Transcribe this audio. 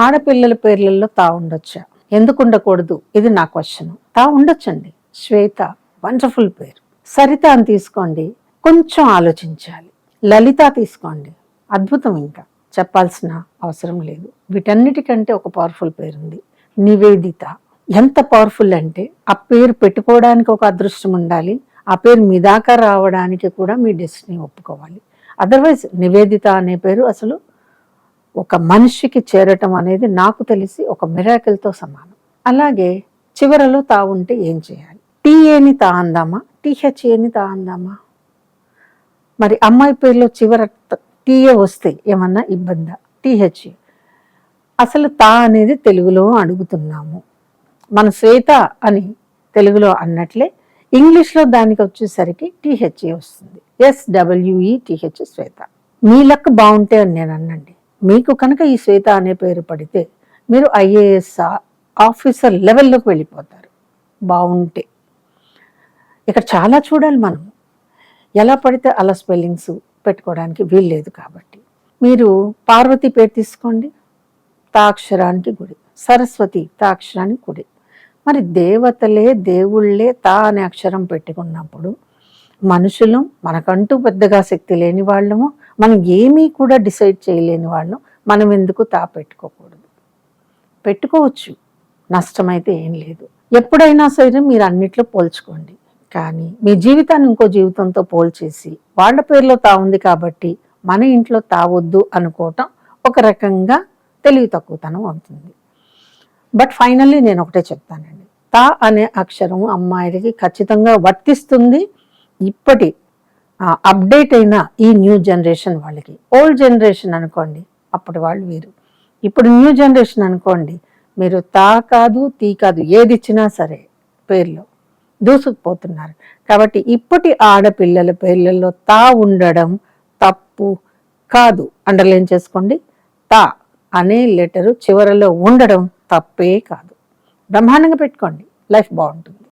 ఆడపిల్లల పేర్లలో తా ఉండొచ్చా? ఎందుకు ఉండకూడదు? ఇది నా క్వశ్చన్. తా ఉండొచ్చండి. శ్వేత వండర్ఫుల్ పేరు. సరిత అని తీసుకోండి, కొంచెం ఆలోచించాలి. లలిత తీసుకోండి, అద్భుతం, ఇంకా చెప్పాల్సిన అవసరం లేదు. వీటన్నిటికంటే ఒక పవర్ఫుల్ పేరుంది, నివేదిత. ఎంత పవర్ఫుల్ అంటే ఆ పేరు పెట్టుకోవడానికి ఒక అదృష్టం ఉండాలి, ఆ పేరు మీ దాకా రావడానికి కూడా మీ డెస్టినీ ఒప్పుకోవాలి. అదర్వైజ్ నివేదిత అనే పేరు అసలు ఒక మనిషికి చేరటం అనేది నాకు తెలిసి ఒక మిరాకిల్తో సమానం. అలాగే చివరలో తా ఉంటే ఏం చేయాలి? టీఏని తా అందామా, టీహెచ్ఏని తా అందామా? మరి అమ్మాయి పేరులో చివర టీఏ వస్తే ఏమన్నా ఇబ్బందా? టీహెచ్ఏ అసలు తా అనేది తెలుగులో అడుగుతున్నాము. మన శ్వేత అని తెలుగులో అన్నట్లే ఇంగ్లీష్లో దానికి వచ్చేసరికి టీహెచ్ఏ వస్తుంది. SWETH శ్వేత. మీ లక్ బాగుంటే అని నేను అన్నండి. మీకు కనుక ఈ శ్వేత అనే పేరు పడితే మీరు IAS ఆఫీసర్ లెవెల్లోకి వెళ్ళిపోతారు బాగుంటే. ఇక్కడ చాలా చూడాలి మనం, ఎలా పడితే అలా స్పెల్లింగ్స్ పెట్టుకోవడానికి వీల్లేదు. కాబట్టి మీరు పార్వతి పేరు తీసుకోండి, తా అక్షరానికి గుడి. సరస్వతి తా అక్షరానికి గుడి. మరి దేవతలే దేవుళ్ళే తా అనే అక్షరం పెట్టుకున్నప్పుడు మనుషులు మనకంటూ పెద్దగా శక్తి లేని వాళ్ళము, మనం ఏమీ కూడా డిసైడ్ చేయలేని వాళ్ళం, మనం ఎందుకు తా పెట్టుకోకూడదు? పెట్టుకోవచ్చు, నష్టమైతే ఏం లేదు. ఎప్పుడైనా సరే మీరు అన్నిట్లో పోల్చుకోండి, కానీ మీ జీవితాన్ని ఇంకో జీవితంతో పోల్చేసి వాళ్ళ పేరులో తా ఉంది కాబట్టి మన ఇంట్లో తావద్దు అనుకోవటం ఒక రకంగా తెలివి తక్కువతనం అవుతుంది. బట్ ఫైనల్లీ నేను ఒకటే చెప్తానండి, తా అనే అక్షరం అమ్మాయిలకి ఖచ్చితంగా వర్తిస్తుంది. ఇప్పటి అప్డేట్ అయిన ఈ న్యూ జనరేషన్ వాళ్ళకి. ఓల్డ్ జనరేషన్ అనుకోండి, అప్పటి వాళ్ళు వీరు. ఇప్పుడు న్యూ జనరేషన్ అనుకోండి, మీరు తా కాదు తీ కాదు ఏది ఇచ్చినా సరే పేర్లో దూసుకుపోతున్నారు. కాబట్టి ఇప్పటి ఆడపిల్లల పేర్లలో తా ఉండడం తప్పు కాదు. అండర్లైన్ చేసుకోండి, తా అనే లెటరు చివరలో ఉండడం తప్పే కాదు. బ్రహ్మాండంగా పెట్టుకోండి, లైఫ్ బాగుంటుంది.